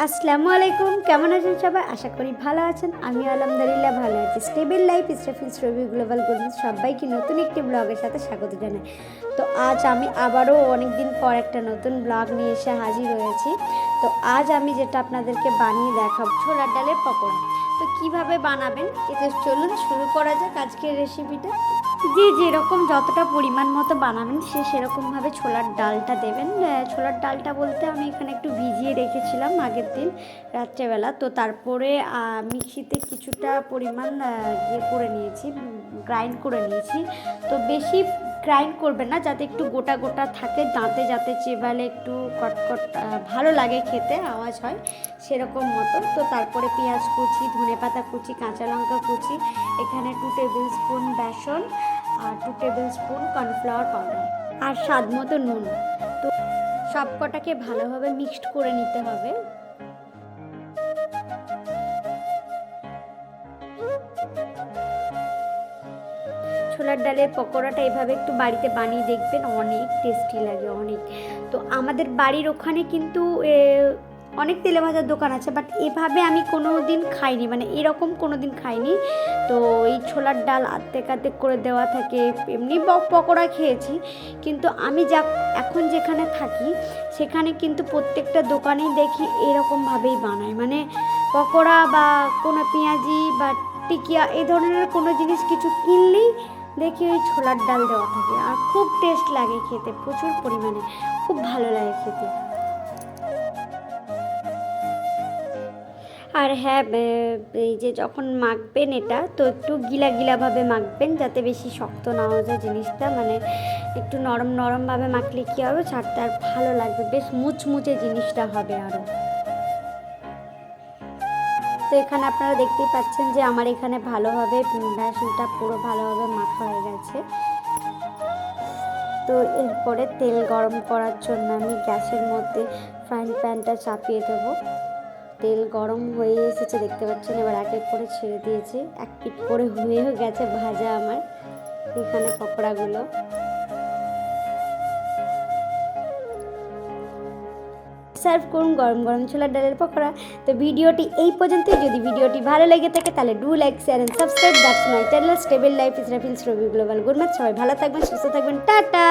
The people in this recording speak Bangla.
আসসালামু আলাইকুম, কেমন আছেন সবাই? আশা করি ভালো আছেন। আমি আলহামদুলিল্লাহ ভালো আছি। Stable life Israfil Rabi global গোলমেন্স সবাইকে নতুন একটি ব্লগের সাথে স্বাগত জানাই। তো আজ আমি আবারও অনেক দিন পর একটা নতুন ব্লগ নিয়ে এসে হাজির হয়েছি। তো আজ আমি যেটা আপনাদেরকে বানিয়ে দেখাবো ছোলার ডালের পকোড়া। তো কিভাবে বানাবেন এতে চলুন শুরু করা যাক আজকের রেসিপিটা। যেরকম যতটা পরিমাণ মতো বানাবেন সেরকমভাবে ছোলার ডালটা দেবেন। ছোলার ডালটা বলতে আমি এখানে একটু ভিজিয়ে রেখেছিলাম আগের দিন রাত্রেবেলা। তো তারপরে মিক্সিতে কিছুটা পরিমাণ করে নিয়েছি, গ্রাইন্ড করে নিয়েছি। তো বেশি গ্রাইন্ড করবেন না, যাতে একটু গোটা গোটা থাকে, দাঁতে যাতে চেবালে একটু কটকট ভালো লাগে, খেতে আওয়াজ হয় সেরকম মতো। তো তারপরে পেঁয়াজ কুচি, ধনেপাতা কুচি, কাঁচা লঙ্কা কুচি, এখানে 2 টেবিল স্পুন বেসন আর 2 টেবিল স্পুন কর্নফ্লাওয়ার পাউডার আর স্বাদ মতো নুন। তো সব কটাকে ভালোভাবে মিক্সড করে নিতে হবে। ছোলার ডালের পকোড়াটা এভাবে একটু বাড়িতে বানিয়ে দেখবেন, অনেক টেস্টি লাগে অনেক। তো আমাদের বাড়ির ওখানে কিন্তু অনেক তেলে ভাজার দোকান আছে, বাট এভাবে আমি কোনো দিন খাইনি, মানে এরকম কোনো দিন খাইনি। তো এই ছোলার ডাল আর্ধেক আর্ধেক করে দেওয়া থাকে, এমনি পকোড়া খেয়েছি। কিন্তু আমি এখন যেখানে থাকি সেখানে কিন্তু প্রত্যেকটা দোকানেই দেখি এরকমভাবেই বানায়, মানে পকোড়া বা কোনো পেঁয়াজি বা টিকিয়া এই ধরনের কোনো জিনিস কিছু কিনলেই দেখি ওই ছোলার ডাল দেওয়া থাকে, আর খুব টেস্ট লাগে খেতে, প্রচুর পরিমাণে খুব ভালো লাগে খেতে। আর হ্যাঁ, এই যে যখন মাখবেন এটা তো একটু গিলা গিলাভাবে মাখবেন, যাতে বেশি শক্ত না হয়ে যায় জিনিসটা, মানে একটু নরম নরমভাবে মাখলে কী হবে, ছাড়তে আর ভালো লাগবে, বেশ মুচমুচে জিনিসটা হবে আরও। তো এখানে আপনারা দেখতেই পাচ্ছেন যে আমার এখানে ভালোভাবে বেসনটা পুরো ভালোভাবে মাখা হয়ে গেছে। তো এরপরে তেল গরম করার জন্য আমি গ্যাসের মধ্যে ফ্রাইং প্যানটা চাপিয়ে দেবো। তেল গরম হয়ে এসেছে দেখতে পাচ্ছেন, এবার এক এক করে ছেড়ে দিয়েছি, এক পিঠ করে হয়েও গেছে ভাজা আমার এখানে পকোড়াগুলো। সার্ভ করুন গরম গরম ছোলার ডালের পকোড়া। তো ভিডিওটি এই পর্যন্তই। যদি ভিডিওটি ভালো লেগে থাকে তাহলে do like, share and subscribe. That's my channel stable life Israfil Rabi global গোলমেন্স। সবাই ভালো থাকবেন, সুস্থ থাকবেন, টাটা।